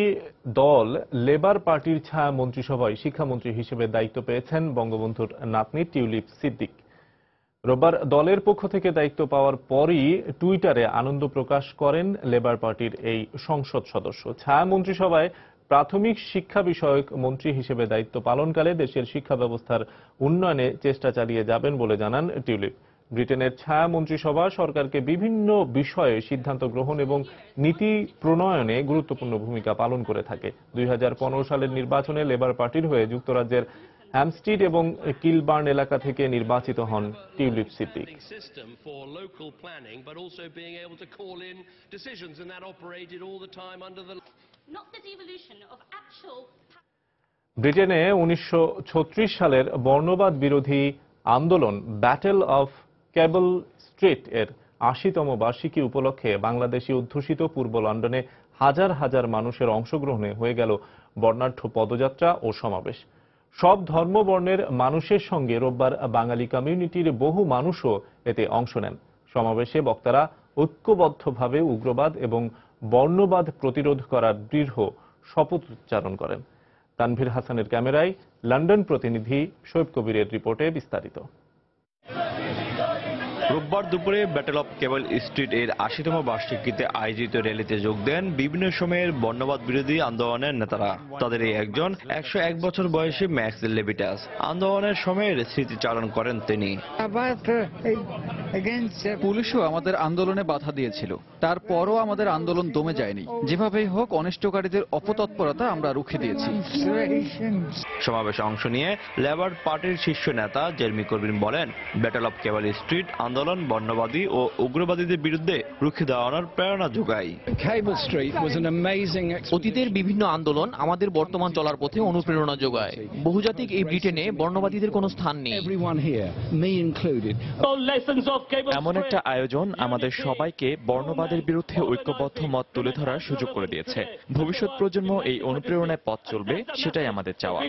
S1: দল লেবার পার্টির ছায়া মন্ত্রিসভায় শিক্ষামন্ত্রী হিসেবে দায়িত্ব পেয়েছেন বঙ্গবন্ধুর নাতনি টিউলিপ সিদ্দিক। রোববার দলের পক্ষ থেকে দায়িত্ব পাওয়ার পরই টুইটারে আনন্দ প্রকাশ করেন লেবার পার্টির এই সংসদ সদস্য। ছায়া মন্ত্রিসভায় প্রাথমিক শিক্ষা বিষয়ক মন্ত্রী হিসেবে দায়িত্ব পালনকালে দেশের শিক্ষা ব্যবস্থার উন্নয়নে চেষ্টা চালিয়ে যাবেন বলে জানান টিউলিপ। ব্রিটেনের ছায়া মন্ত্রিসভা সরকারকে বিভিন্ন বিষয়ে সিদ্ধান্ত গ্রহণ এবং নীতি প্রণয়নে গুরুত্বপূর্ণ ভূমিকা পালন করে থাকে। 2015 সালের নির্বাচনে লেবার পার্টির হয়ে যুক্তরাজ্যের হ্যামস্টিড এবং কিলবার্ন এলাকা থেকে নির্বাচিত হন টিউলিপ সিদ্দিক। ব্রিটেনে 1936 সালের বর্ণবাদ বিরোধী আন্দোলন ব্যাটেল অফ কেবল স্ট্রিট এর ৮০তম বার্ষিকী উপলক্ষে বাংলাদেশি অধ্যুষিত পূর্ব লন্ডনে হাজার হাজার মানুষের অংশগ্রহণে হয়ে গেল বর্ণাঢ্য পদযাত্রা ও সমাবেশ। সব ধর্মবর্ণের মানুষের সঙ্গে রোববার বাঙালি কমিউনিটির বহু মানুষও এতে অংশ নেন। সমাবেশে বক্তারা ঐক্যবদ্ধভাবে উগ্রবাদ এবং বর্ণবাদ প্রতিরোধ করার দৃঢ় শপথ উচ্চারণ করেন। তানভীর হাসানের ক্যামেরায় লন্ডন প্রতিনিধি শোয়েব কবিরের রিপোর্টে বিস্তারিত।
S4: রোববার দুপুরে ব্যাটেল অফ কেবল স্ট্রিট এর ৮০তম বার্ষিকীতে আয়োজিত র্যালিতে যোগ দেন বিভিন্ন সময়ের বর্ণবাদ বিরোধী আন্দোলনের নেতারা। তাদের এই একজন ১০১ বছর বয়সী ম্যাক্স লেভিটাস। আন্দোলনের সময়ের স্মৃতিচারণ করেন তিনি।
S8: পুলিশও আমাদের আন্দোলনে বাধা দিয়েছিল, তারপরও আমাদের আন্দোলন দমে যায়নি। যেভাবেই হোক অনিষ্টকারীদের অপতৎপরতা আমরা রুখে দিয়েছি।
S4: সমাবেশে অংশ নিয়ে লেবার পার্টির শীর্ষ নেতা জেরেমি করবিন বলেন, ব্যাটেল অফ কেবল স্ট্রিট আন্দোলন বর্ণবাদী ও উগ্রবাদীদের বিরুদ্ধে রুখে দাঁড়ানোর প্রেরণা যোগায়।
S9: অতীতের বিভিন্ন আন্দোলন আমাদের বর্তমান চলার পথে অনুপ্রেরণা যোগায়। বহুজাতিক এই ব্রিটেনে বর্ণবাদীদের কোনো স্থান নেই।
S4: এমন একটা আয়োজন আমাদের সবাইকে বর্ণবাদের বিরুদ্ধে ঐক্যবদ্ধ মত তুলে ধরার সুযোগ করে দিয়েছে। ভবিষ্যৎ প্রজন্ম এই অনুপ্রেরণায় পথ চলবে, সেটাই আমাদের চাওয়া।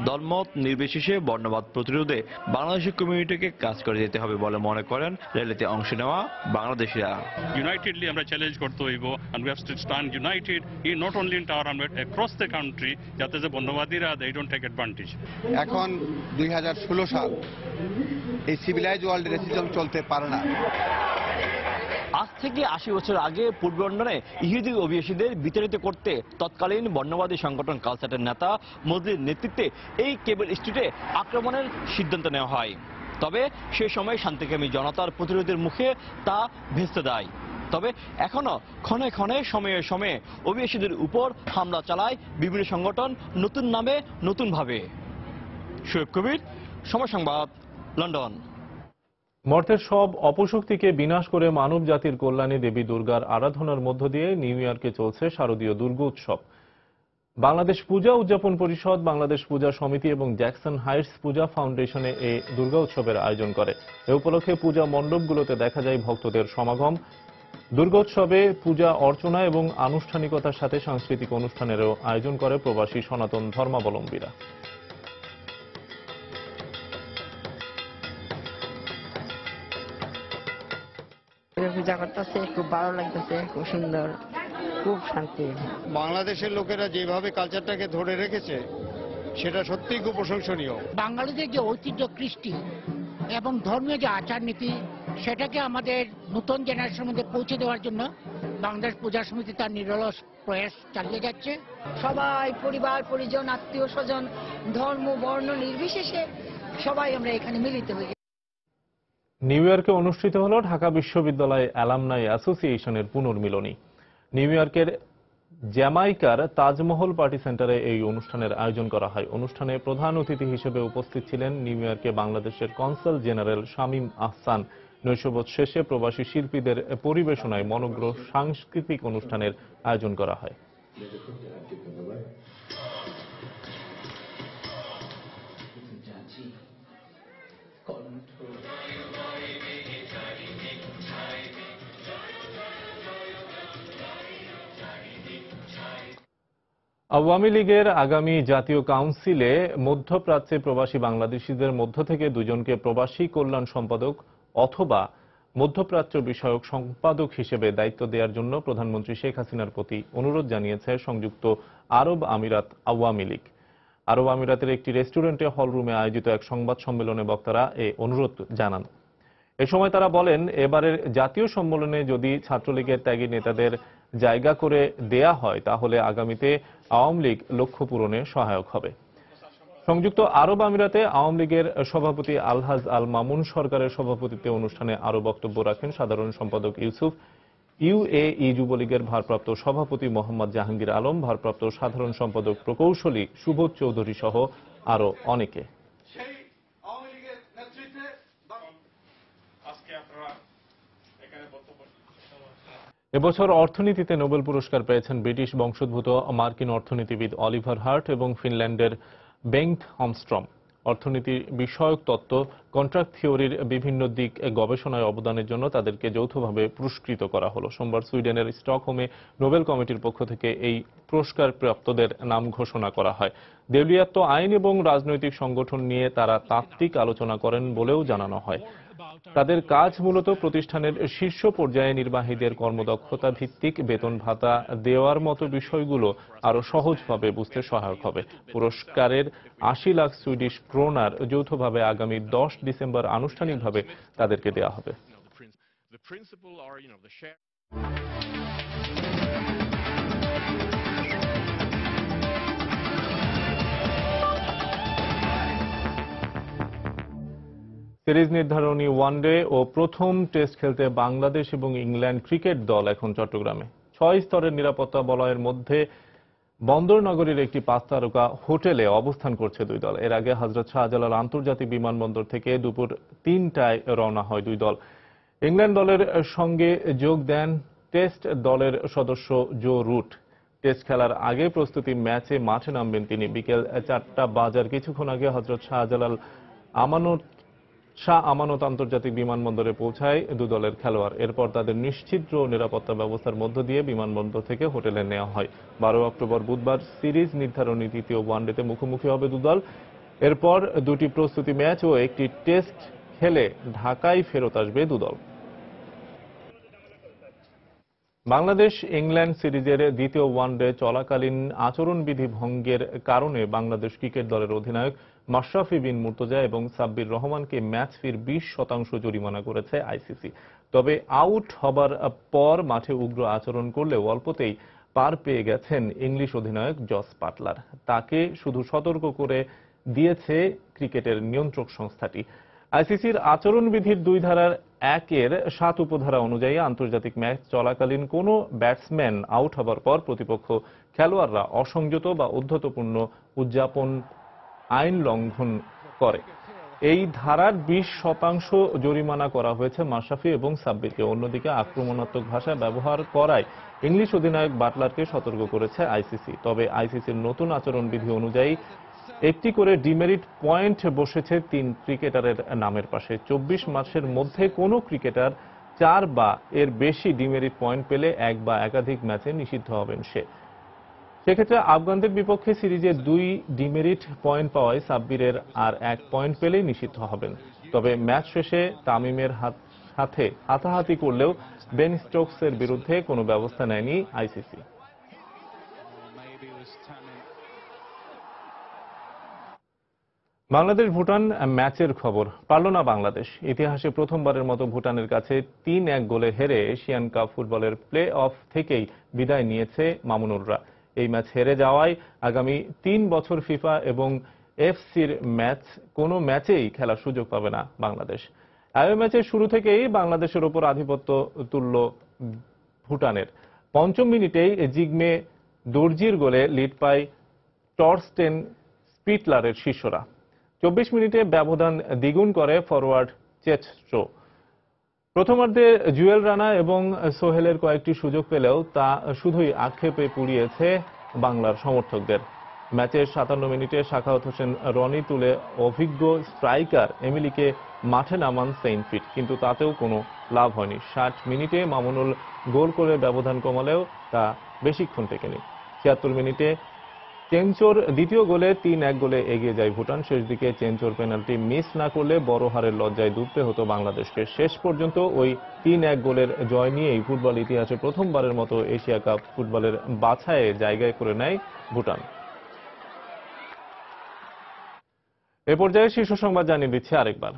S4: দলমত নির্বিশেষে বর্ণবাদ প্রতিরোধে বাংলাদেশের কমিউনিটিকে কাজ করে যেতে হবে বলে মনে করেন র্যালিতে অংশ নেওয়া বাংলাদেশিরা।
S10: ইউনাইটেডলি আমরা চ্যালেঞ্জ করতে হইব, and we have to stand united in not only in Tower Hamlet across the country, যাতে যে বর্ণবাদীরা they don't take advantage।
S11: এখন 2016 সাল, এই সিভিলাইজ ওয়ার্ল্ড রেসিজম চলতে পারে না।
S4: আজ থেকে ৮০ বছর আগে পূর্ব লন্ডনে ইহুদি অভিবাসীদের বিতাড়িত করতে তৎকালীন বর্ণবাদী সংগঠন কালচারের নেতা মজলির নেতৃত্বে এই কেবল স্ট্রিটে আক্রমণের সিদ্ধান্ত নেওয়া হয়। তবে সে সময় শান্তিকামী জনতার প্রতিরোধের মুখে তা ভেস্তে দেয়। তবে এখনো ক্ষণে ক্ষণে সময়ে সময়ে অভিবাসীদের উপর হামলা চালায় বিভিন্ন সংগঠন, নতুন নামে নতুনভাবে। শোয়েব কবির, সময় সংবাদ, লন্ডন।
S1: মর্তের সব অপশক্তিকে বিনাশ করে মানব জাতির কল্যাণে দেবী দুর্গার আরাধনার মধ্য দিয়ে নিউ ইয়র্কে চলছে শারদীয় দুর্গা উৎসব। বাংলাদেশ পূজা উদযাপন পরিষদ, বাংলাদেশ পূজা সমিতি এবং জ্যাকসন হাইটস পূজা ফাউন্ডেশনে এই দুর্গা উৎসবের আয়োজন করে। এ উপলক্ষে পূজা মণ্ডপগুলোতে দেখা যায় ভক্তদের সমাগম। দুর্গোৎসবে পূজা অর্চনা এবং আনুষ্ঠানিকতার সাথে সাংস্কৃতিক অনুষ্ঠানেরও আয়োজন করে প্রবাসী সনাতন ধর্মাবলম্বীরা।
S12: পূজা করতেছে, খুব ভালো লাগতেছে, খুব সুন্দর, খুব শান্তি।
S11: বাংলাদেশের লোকেরা যেভাবে কালচারটাকে ধরে রেখেছে সেটা সত্যিই খুব প্রশংসনীয়।
S27: বাঙালিদের যে ঐতিহ্য, কৃষ্টি এবং ধর্মীয় যে আচার নীতি, সেটাকে আমাদের নতুন জেনারেশনের মধ্যে পৌঁছে দেওয়ার জন্য বাংলাদেশ পূজা সমিতি তার নিরলস প্রয়াস চালিয়ে যাচ্ছে।
S28: সবাই পরিবার পরিজন, আত্মীয় স্বজন, ধর্ম বর্ণ নির্বিশেষে সবাই আমরা এখানে মিলিত হই।
S1: নিউ ইয়র্কে অনুষ্ঠিত হল ঢাকা বিশ্ববিদ্যালয় অ্যালামনাই অ্যাসোসিয়েশনের পুনর্মিলনী। নিউ ইয়র্কের জ্যামাইকার তাজমহল পার্টি সেন্টারে এই অনুষ্ঠানের আয়োজন করা হয়। অনুষ্ঠানে প্রধান অতিথি হিসেবে উপস্থিত ছিলেন নিউ ইয়র্কে বাংলাদেশের কনসাল জেনারেল শামীম আহসান। নৈশভোজ শেষে প্রবাসী শিল্পীদের পরিবেশনায় মনোজ্ঞ সাংস্কৃতিক অনুষ্ঠানের আয়োজন করা হয়। আওয়ামী লীগের আগামী জাতীয় কাউন্সিলে মধ্যপ্রাচ্যে প্রবাসী বাংলাদেশিদের মধ্য থেকে দুজনকে প্রবাসী কল্যাণ সম্পাদক অথবা মধ্যপ্রাচ্য বিষয়ক সম্পাদক হিসেবে দায়িত্ব দেওয়ার জন্য প্রধানমন্ত্রী শেখ হাসিনার প্রতি অনুরোধ জানিয়েছে সংযুক্ত আরব আমিরাত আওয়ামী লীগ। আরব আমিরাতের একটি রেস্টুরেন্টে হলরুমে আয়োজিত এক সংবাদ সম্মেলনে বক্তারা এই অনুরোধ জানান। এ সময় তারা বলেন, এবারের জাতীয় সম্মেলনে যদি ছাত্রলীগের ত্যাগী নেতাদের জায়গা করে দেয়া হয় তাহলে আগামীতে আওয়ামী লীগ লক্ষ্য পূরণে সহায়ক হবে। সংযুক্ত আরব আমিরাতে আওয়ামী লীগের সভাপতি আলহাজ আল মামুন সরকারের সভাপতিত্বে অনুষ্ঠানে আরো বক্তব্য রাখেন সাধারণ সম্পাদক ইউসুফ ইউএই যুবলীগের ভারপ্রাপ্ত সভাপতি মোহাম্মদ জাহাঙ্গীর আলম, ভারপ্রাপ্ত সাধারণ সম্পাদক প্রকৌশলী সুবোধ চৌধুরী সহ আরো অনেকে। এবছর অর্থনীতিতে নোবেল পুরস্কার পেয়েছেন ব্রিটিশ বংশোদ্ভূত মার্কিন অর্থনীতিবিদ অলিভার হার্ট এবং ফিনল্যান্ডের বেঙ্গট হমস্ট্রম। অর্থনীতি বিষয়ক তত্ত্ব, কন্ট্রাক্ট থিওরির বিভিন্ন দিক গবেষণায় অবদানের জন্য তাদেরকে যৌথভাবে পুরস্কৃত করা হলো। সোমবার সুইডেনের স্টকহোমে নোবেল কমিটির পক্ষ থেকে এই পুরস্কার প্রাপ্তদের নাম ঘোষণা করা হয়। দেউলিয়াত্ব আইন এবং রাজনৈতিক সংগঠন নিয়ে তারা তাত্ত্বিক আলোচনা করেন বলেও জানানো হয়। তাদের কাজ মূলত প্রতিষ্ঠানের শীর্ষ পর্যায়ে নির্বাহীদের কর্মদক্ষতা ভিত্তিক বেতন ভাতা দেওয়ার মতো বিষয়গুলো আরো সহজভাবে বুঝতে সহায়ক হবে। পুরস্কারের ৮০ লাখ সুইডিশ ক্রোনার যৌথভাবে আগামী 10 ডিসেম্বর আনুষ্ঠানিকভাবে তাদেরকে দেওয়া হবে। সিরিজ নির্ধারণী ওয়ানডে ও প্রথম টেস্ট খেলতে বাংলাদেশ এবং ইংল্যান্ড ক্রিকেট দল এখন চট্টগ্রামে। ৬ স্তরের নিরাপত্তা বলয়ের মধ্যে বন্দর নগরীর একটি 5 তারকা হোটেলে অবস্থান করছে দুই দল। এর আগে হযরত শাহজালাল আন্তর্জাতিক বিমানবন্দর থেকে দুপুর 3টায় রওনা হয় দুই দল। ইংল্যান্ড দলের সঙ্গে যোগ দেন টেস্ট দলের সদস্য জো রুট। টেস্ট খেলার আগে প্রস্তুতি ম্যাচে মাঠে নামবেন তিনি। বিকেল 4টা বাজার কিছুক্ষণ আগে হযরত শাহ আমানত আন্তর্জাতিক বিমানবন্দরে পৌঁছায় দু দলের খেলোয়াড়। এরপর তাদের নিশ্ছিদ্র নিরাপত্তা ব্যবস্থার মধ্য দিয়ে বিমানবন্দর থেকে হোটেলে নেওয়া হয়। 12 অক্টোবর বুধবার সিরিজ নির্ধারণী তৃতীয় ওয়ানডেতে মুখোমুখি হবে দু দল। এরপর দুটি প্রস্তুতি ম্যাচ ও একটি টেস্ট খেলে ঢাকায় ফেরত আসবে দু দল। বাংলাদেশ ইংল্যান্ড সিরিজের দ্বিতীয় ওয়ানডে চলাকালীন আচরণবিধি ভঙ্গের কারণে বাংলাদেশ ক্রিকেট দলের অধিনায়ক মাশরাফি বিন মুর্তজা এবং সাব্বির রহমানকে ম্যাচ ফির 20% জরিমানা করেছে আইসিসি। তবে আউট হবার পর মাঠে উগ্র আচরণ করলেও অল্পতেই পার পেয়ে গেছেন ইংলিশ অধিনায়ক জস বাটলার। তাকে শুধু সতর্ক করে দিয়েছে ক্রিকেটের নিয়ন্ত্রক সংস্থাটি। আইসিসির আচরণবিধির 2 ধারার 1-এর 7 উপধারা অনুযায়ী আন্তর্জাতিক ম্যাচ চলাকালীন কোনো ব্যাটসম্যান আউট হবার পর প্রতিপক্ষ খেলোয়াড়রা অসংযত বা উদ্ধতপূর্ণ উদযাপন আইন লঙ্ঘন করে। এই ধারার 20% জরিমানা করা হয়েছে মাশরাফি এবং সাব্বিরকে। অন্যদিকে আক্রমণাত্মক ভাষা ব্যবহার করায় ইংলিশ অধিনায়ক বাটলারকে সতর্ক করেছে আইসিসি। তবে আইসিসির নতুন আচরণবিধি অনুযায়ী একটি করে ডিমেরিট পয়েন্ট বসেছে 3 ক্রিকেটারের নামের পাশে। 24 মাসের মধ্যে কোনো ক্রিকেটার 4 বা এর বেশি ডিমেরিট পয়েন্ট পেলে 1 বা একাধিক ম্যাচে নিষিদ্ধ হবেন সে। সেক্ষেত্রে আফগানদের বিপক্ষে সিরিজে 2 ডিমেরিট পয়েন্ট পাওয়ায় সাব্বিরের আর 1 পয়েন্ট পেলেই নিষিদ্ধ হবেন। তবে ম্যাচ শেষে তামিমের সাথে হাতাহাতি করলেও বেন স্টোকসের বিরুদ্ধে কোনো ব্যবস্থা নেয়নি আইসিসি। বাংলাদেশ ভুটান ম্যাচের খবর। পারল না বাংলাদেশ। ইতিহাসে প্রথমবারের মতো ভুটানের কাছে 3-1 গোলে হেরে এশিয়ান কাপ ফুটবলের প্লে অফ থেকেই বিদায় নিয়েছে মামুনুররা। এই ম্যাচ হেরে যাওয়ায় আগামী 3 বছর ফিফা এবং এফসির কোনো ম্যাচেই খেলার সুযোগ পাবে না বাংলাদেশ। এই ম্যাচের শুরু থেকেই বাংলাদেশের ওপর আধিপত্য তুলল ভুটানের। 5ম মিনিটেই জিগমে দর্জির গোলে লিড পায় টরস্টেন স্পিটলারের শিষ্যরা। 24 মিনিটে ব্যবধান দ্বিগুণ করে ফরওয়ার্ড চেস্ট্রো। প্রথমার্ধে জুয়েল রানা এবং সোহেলের কয়েকটি সুযোগ পেলেও তা শুধুই আক্ষেপে পুড়িয়েছে বাংলার সমর্থকদের। ম্যাচের 57 মিনিটে সাখাওয়াত হোসেন রনি তুলে অভিজ্ঞ স্ট্রাইকার এমিলিকে মাঠে নামান সেইনফিট, কিন্তু তাতেও কোনো লাভ হয়নি। 60 মিনিটে মামুনুল গোল করে ব্যবধান কমালেও তা বেশিক্ষণ টেকেনি। 76 মিনিটে চেঞ্চোর দ্বিতীয় গোলে 3-1 গোলে এগিয়ে যায় ভুটান। শেষ দিকে চেঞ্চোর পেনাল্টি মিস না করলে বড় হারের লজ্জায় ডুবতে হতো বাংলাদেশকে। শেষ পর্যন্ত ওই 3-1 গোলের জয় নিয়েই ফুটবল ইতিহাসে প্রথমবারের মতো এশিয়া কাপ ফুটবলের বাছাইয়ে জায়গায় করে নেয় ভুটান। এ পর্যায়ে শীর্ষ সংবাদ জানিয়ে দিচ্ছে আরেকবার।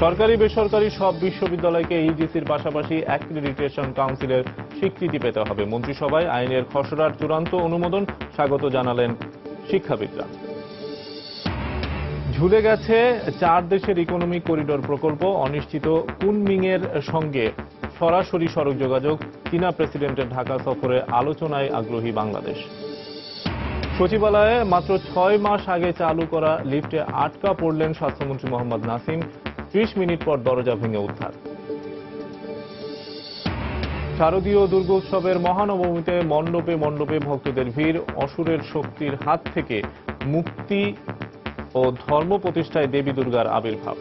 S1: সরকারি বেসরকারি সব বিশ্ববিদ্যালয়কে ইউজিসির পাশাপাশি অ্যাক্রিডিটেশন কাউন্সিলের স্বীকৃতি পেতে হবে। মন্ত্রিসভায় আইনের খসড়ার চূড়ান্ত অনুমোদন স্বাগত জানালেন শিক্ষাবিদরা। ঝুলে গেছে 4 দেশের ইকোনমিক করিডোর প্রকল্প। অনিশ্চিত কুনমিংয়ের সঙ্গে সরাসরি সড়ক যোগাযোগ, চীনা প্রেসিডেন্টের ঢাকা সফরে আলোচনায় আগ্রহী বাংলাদেশ। সচিবালয়ে মাত্র 6 মাস আগে চালু করা লিফটে আটকা পড়লেন স্বাস্থ্যমন্ত্রী মোহাম্মদ নাসিম, 30 মিনিট পর দরজা ভেঙে উদ্ধার। শারদীয় দুর্গোৎসবের মহানবমীতে মণ্ডপে মণ্ডপে ভক্তদের ভিড়, অসুরের শক্তির হাত থেকে মুক্তি ও ধর্ম প্রতিষ্ঠায় দেবী দুর্গার আবির্ভাব।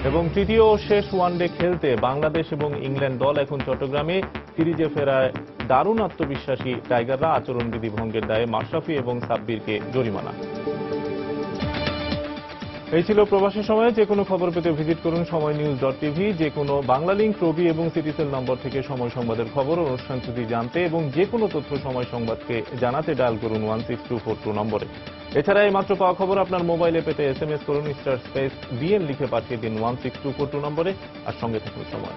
S1: এবং তৃতীয় ও শেষ ওয়ানডে খেলতে বাংলাদেশ এবং ইংল্যান্ড দল এখন চট্টগ্রামে। সিরিজে ফেরায় দারুণ আত্মবিশ্বাসী টাইগাররা, আচরণবিধি ভঙ্গের দায়ে মাশরাফি এবং সাব্বিরকে জরিমানা। এই ছিল প্রবাসী সময়ে। যে কোনো খবর পেতে ভিজিট করুন সময়নিউজ.tv। যে কোনো বাংলা লিংক, রবি এবং সিটিসেল নম্বর থেকে সময় সংবাদের খবর, অনুষ্ঠান সূচি জানতে এবং যে কোনো তথ্য সময় সংবাদকে জানাতে ডায়াল করুন 16242 নম্বরে। এছাড়া এই মাত্র পাওয়া খবর আপনার মোবাইলে পেতে SMS করুন *BN লিখে পাঠিয়ে দিন 16242 নম্বরে। আর সঙ্গে থাকুন সময়।